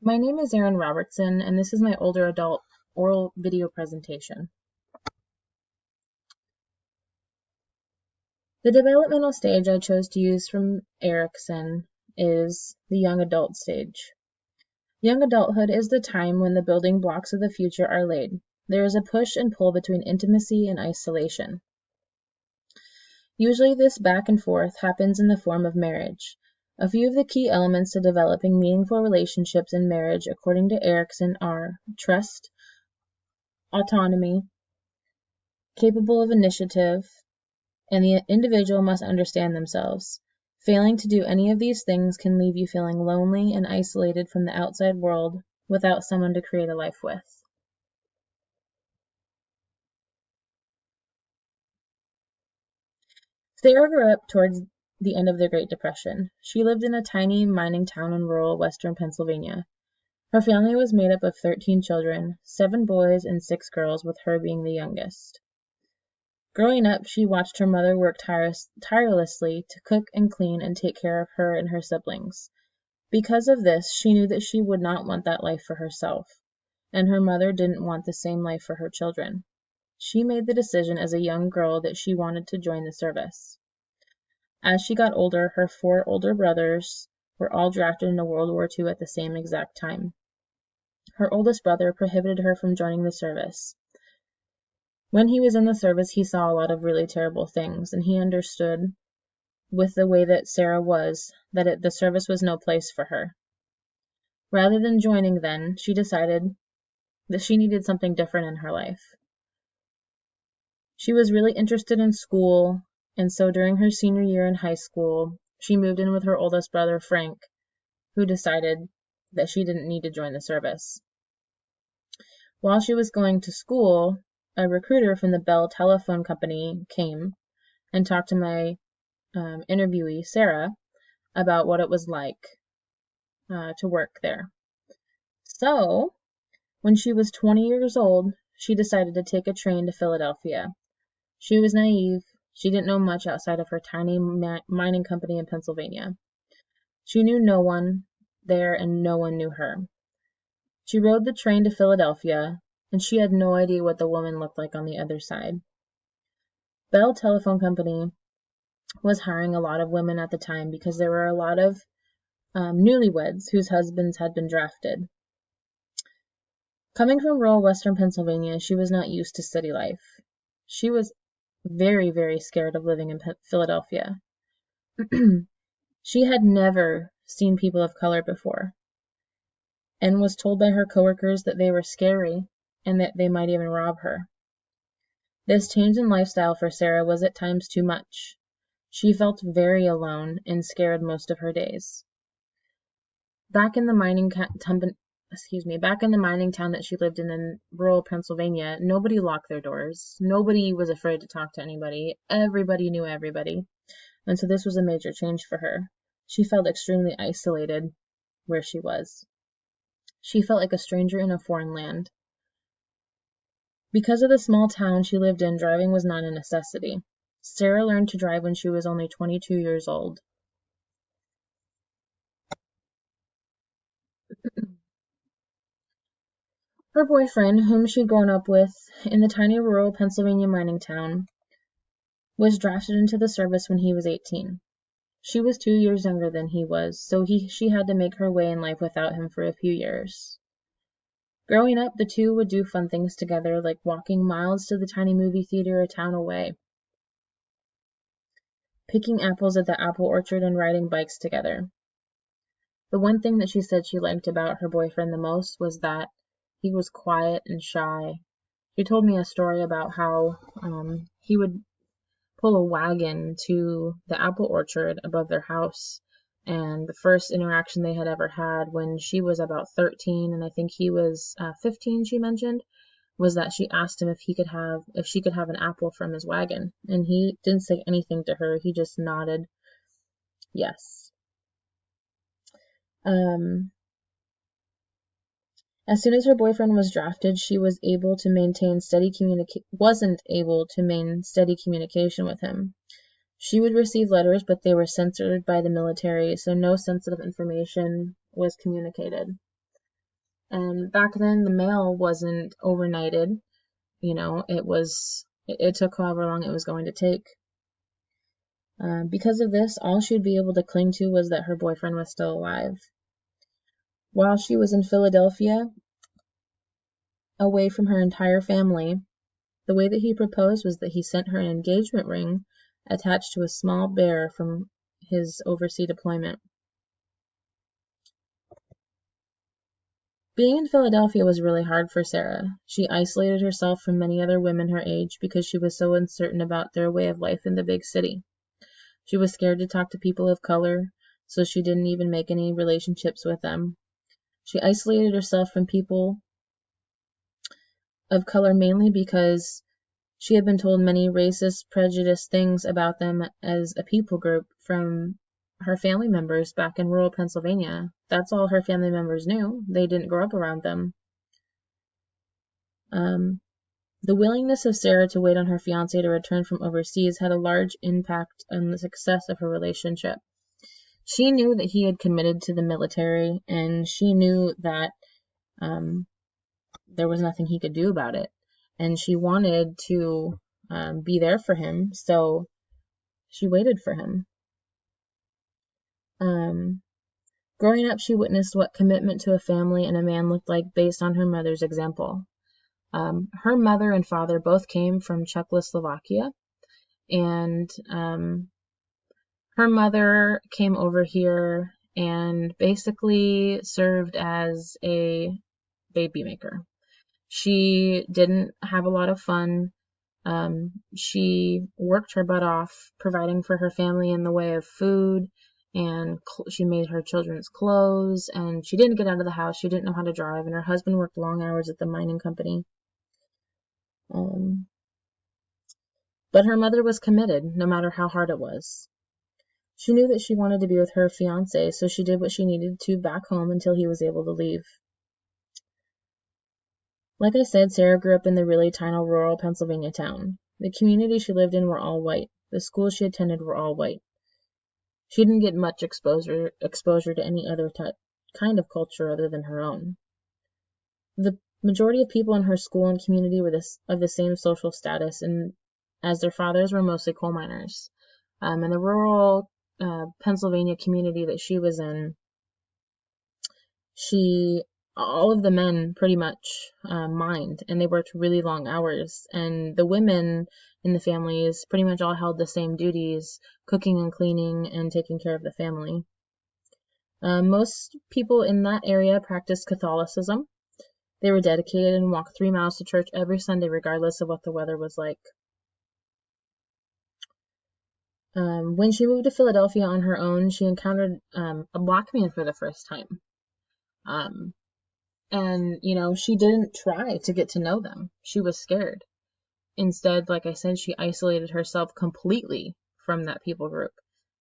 My name is Erin Robertson, and this is my older adult oral video presentation. The developmental stage I chose to use from Erikson is the young adult stage. Young adulthood is the time when the building blocks of the future are laid. There is a push and pull between intimacy and isolation. Usually this back and forth happens in the form of marriage. A few of the key elements to developing meaningful relationships in marriage, according to Erikson, are trust, autonomy, capable of initiative, and the individual must understand themselves. Failing to do any of these things can leave you feeling lonely and isolated from the outside world without someone to create a life with. Sarah grew up towards the end of the Great Depression. She lived in a tiny mining town in rural western Pennsylvania. Her family was made up of 13 children, 7 boys and 6 girls, with her being the youngest. Growing up, she watched her mother work tirelessly to cook and clean and take care of her and her siblings. Because of this, she knew that she would not want that life for herself, and her mother didn't want the same life for her children. She made the decision as a young girl that she wanted to join the service. As she got older, her 4 older brothers were all drafted into World War II at the same exact time. Her oldest brother prohibited her from joining the service. When he was in the service, he saw a lot of really terrible things, and he understood, with the way that Sarah was, that the service was no place for her. Rather than joining then, she decided that she needed something different in her life. She was really interested in school, and so during her senior year in high school, she moved in with her oldest brother, Frank, who decided that she didn't need to join the service. While she was going to school, a recruiter from the Bell Telephone Company came and talked to my interviewee, Sarah, about what it was like to work there. So, when she was 20 years old, she decided to take a train to Philadelphia. She was naive. She didn't know much outside of her tiny mining company in Pennsylvania. She knew no one there, and no one knew her. She rode the train to Philadelphia, and she had no idea what the woman looked like on the other side. Bell Telephone Company was hiring a lot of women at the time because there were a lot of newlyweds whose husbands had been drafted. Coming from rural western Pennsylvania, she was not used to city life. She was very, very scared of living in Philadelphia. She had never seen people of color before, and was told by her coworkers that they were scary and that they might even rob her. This change in lifestyle for Sarah was at times too much. She felt very alone and scared most of her days. Back in the mining town that she lived in rural Pennsylvania, nobody locked their doors. Nobody was afraid to talk to anybody. Everybody knew everybody. And so this was a major change for her. She felt extremely isolated where she was. She felt like a stranger in a foreign land. Because of the small town she lived in, driving was not a necessity. Sarah learned to drive when she was only 22 years old. Her boyfriend, whom she'd grown up with in the tiny rural Pennsylvania mining town, was drafted into the service when he was 18. She was 2 years younger than he was, so she had to make her way in life without him for a few years. Growing up, the two would do fun things together, like walking miles to the tiny movie theater a town away, picking apples at the apple orchard, and riding bikes together. The one thing that she said she liked about her boyfriend the most was that he was quiet and shy. She told me a story about how he would pull a wagon to the apple orchard above their house, and the first interaction they had ever had when she was about 13 and I think he was 15, she mentioned, was that she asked him if she could have an apple from his wagon, and he didn't say anything to her. He just nodded yes. As soon as her boyfriend was drafted, she wasn't able to maintain steady communication with him. She would receive letters, but they were censored by the military, so no sensitive information was communicated. And back then, the mail wasn't overnighted. It took however long it was going to take. Because of this, all she'd be able to cling to was that her boyfriend was still alive. While she was in Philadelphia, away from her entire family, the way that he proposed was that he sent her an engagement ring attached to a small bear from his overseas deployment. Being in Philadelphia was really hard for Sarah. She isolated herself from many other women her age because she was so uncertain about their way of life in the big city. She was scared to talk to people of color, so she didn't even make any relationships with them. She isolated herself from people of color mainly because she had been told many racist, prejudiced things about them as a people group from her family members back in rural Pennsylvania. That's all her family members knew. They didn't grow up around them. The willingness of Sarah to wait on her fiancé to return from overseas had a large impact on the success of her relationship. She knew that he had committed to the military, and she knew that there was nothing he could do about it. And she wanted to be there for him, so she waited for him. Growing up, she witnessed what commitment to a family and a man looked like based on her mother's example. Her mother and father both came from Czechoslovakia, and her mother came over here and basically served as a baby maker. She didn't have a lot of fun. She worked her butt off providing for her family in the way of food, and she made her children's clothes, and she didn't get out of the house. She didn't know how to drive, and her husband worked long hours at the mining company. But her mother was committed, no matter how hard it was. She knew that she wanted to be with her fiancé, so she did what she needed to back home until he was able to leave. Like I said, Sarah grew up in the really tiny rural Pennsylvania town. The community she lived in were all white. The schools she attended were all white. She didn't get much exposure to any other kind of culture other than her own. The majority of people in her school and community were of the same social status, and as their fathers were mostly coal miners. In the rural Pennsylvania community that she was in, all of the men pretty much mined, and they worked really long hours, and the women in the families pretty much all held the same duties, cooking and cleaning and taking care of the family. Most people in that area practiced Catholicism. They were dedicated and walked 3 miles to church every Sunday regardless of what the weather was like. When she moved to Philadelphia on her own, she encountered a black man for the first time. And, she didn't try to get to know them. She was scared. Instead, like I said, she isolated herself completely from that people group.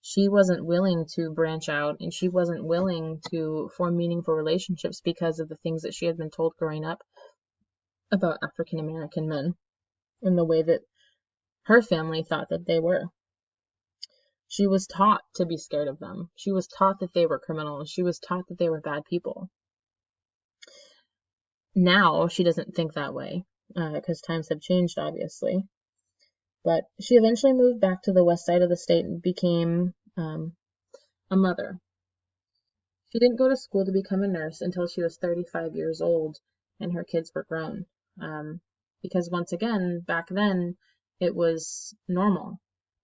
She wasn't willing to branch out, and she wasn't willing to form meaningful relationships because of the things that she had been told growing up about African American men and the way that her family thought that they were. She was taught to be scared of them. She was taught that they were criminals. She was taught that they were bad people. Now she doesn't think that way because times have changed, obviously. But she eventually moved back to the west side of the state and became a mother. She didn't go to school to become a nurse until she was 35 years old and her kids were grown. Because once again, back then, it was normal.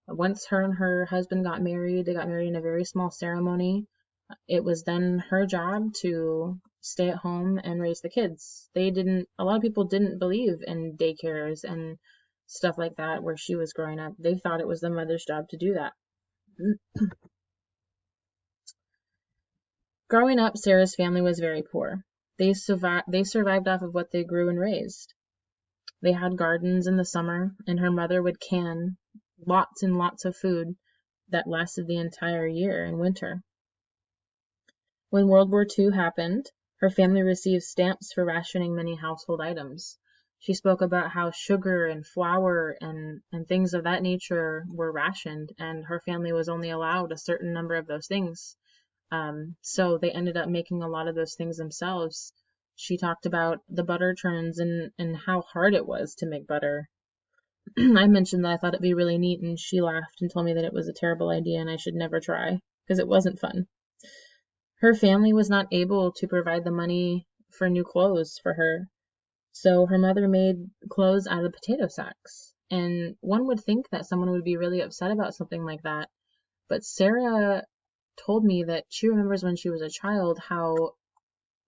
Once her and her husband got married, they got married in a very small ceremony. It was then her job to stay at home and raise the kids. A lot of people didn't believe in daycares and stuff like that where she was growing up. They thought it was the mother's job to do that. Growing up, Sarah's family was very poor. They survived off of what they grew and raised. They had gardens in the summer, and her mother would can lots and lots of food that lasted the entire year in winter. When World War II happened, her family received stamps for rationing many household items. She spoke about how sugar and flour and things of that nature were rationed, and her family was only allowed a certain number of those things. So they ended up making a lot of those things themselves She talked about the butter churns and how hard it was to make butter. I mentioned that I thought it'd be really neat, and she laughed and told me that it was a terrible idea and I should never try because it wasn't fun. Her family was not able to provide the money for new clothes for her, so her mother made clothes out of potato sacks. And one would think that someone would be really upset about something like that, but Sarah told me that she remembers when she was a child how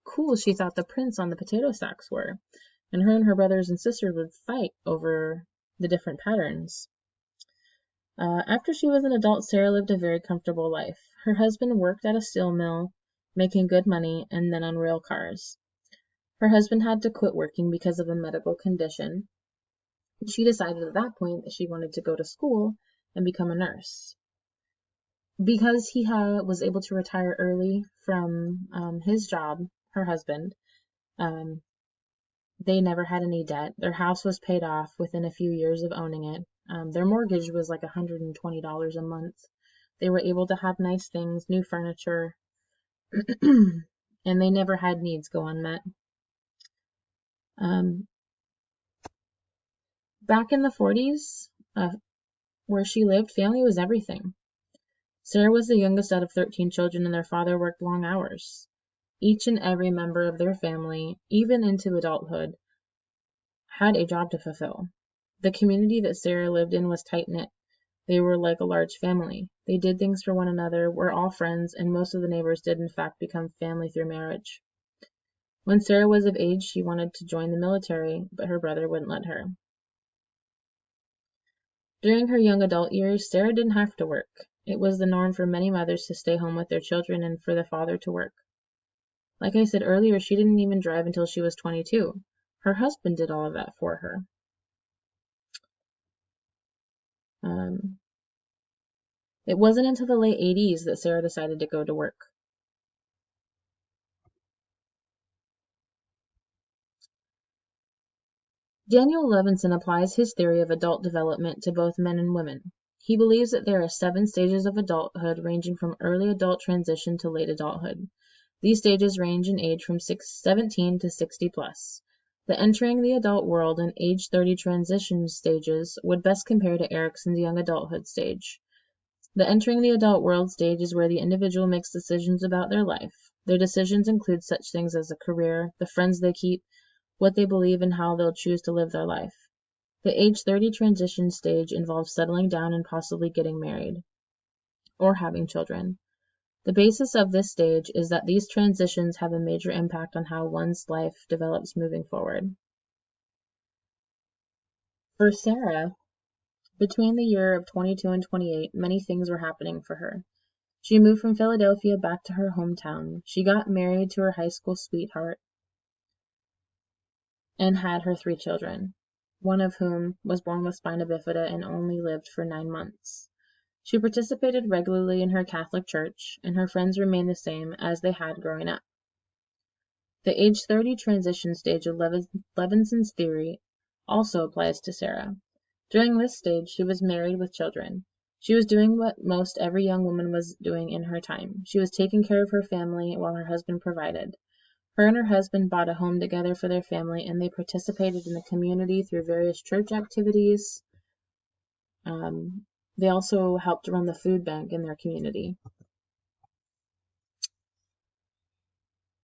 cool she thought the prints on the potato sacks were, and her brothers and sisters would fight over the different patterns. After she was an adult, Sarah lived a very comfortable life. Her husband worked at a steel mill, making good money, and then on rail cars. Her husband had to quit working because of a medical condition. She decided at that point that she wanted to go to school and become a nurse. Because he was able to retire early from his job, her husband, they never had any debt. Their house was paid off within a few years of owning it. Their mortgage was like $120 a month. They were able to have nice things, new furniture, and they never had needs go unmet. Back in the 40s, where she lived, family was everything. Sarah was the youngest out of 13 children, and their father worked long hours. Each and every member of their family, even into adulthood, had a job to fulfill. The community that Sarah lived in was tight-knit. They were like a large family. They did things for one another, were all friends, and most of the neighbors did in fact become family through marriage. When Sarah was of age, she wanted to join the military, but her brother wouldn't let her. During her young adult years, Sarah didn't have to work. It was the norm for many mothers to stay home with their children and for the father to work. Like I said earlier, she didn't even drive until she was 22. Her husband did all of that for her. It wasn't until the late 80s that Sarah decided to go to work. Daniel Levinson applies his theory of adult development to both men and women. He believes that there are 7 stages of adulthood ranging from early adult transition to late adulthood. These stages range in age from 17 to 60 plus. The entering the adult world and age 30 transition stages would best compare to Erikson's young adulthood stage. The entering the adult world stage is where the individual makes decisions about their life. Their decisions include such things as a career, the friends they keep, what they believe, and how they'll choose to live their life. The age 30 transition stage involves settling down and possibly getting married or having children. The basis of this stage is that these transitions have a major impact on how one's life develops moving forward. For Sarah, between the year of 22 and 28, many things were happening for her. She moved from Philadelphia back to her hometown. She got married to her high school sweetheart and had her 3 children, one of whom was born with spina bifida and only lived for 9 months. She participated regularly in her Catholic church, and her friends remained the same as they had growing up. The age 30 transition stage of Levinson's theory also applies to Sarah. During this stage, she was married with children. She was doing what most every young woman was doing in her time. She was taking care of her family while her husband provided. Her and her husband bought a home together for their family, and they participated in the community through various church activities. They also helped run the food bank in their community.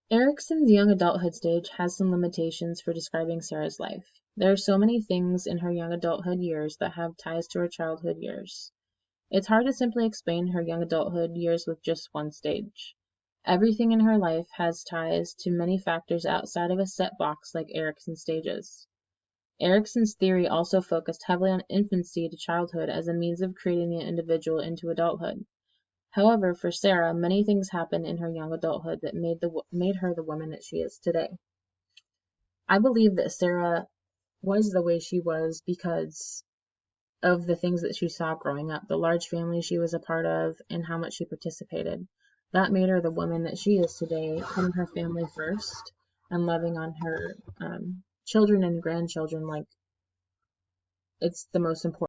Erikson's young adulthood stage has some limitations for describing Sarah's life. There are so many things in her young adulthood years that have ties to her childhood years. It's hard to simply explain her young adulthood years with just one stage. Everything in her life has ties to many factors outside of a set box like Erikson's stages. Erikson's theory also focused heavily on infancy to childhood as a means of creating the individual into adulthood. However, for Sarah, many things happened in her young adulthood that made her the woman that she is today. I believe that Sarah was the way she was because of the things that she saw growing up, the large family she was a part of, and how much she participated. That made her the woman that she is today, putting her family first and loving on her children and grandchildren like it's the most important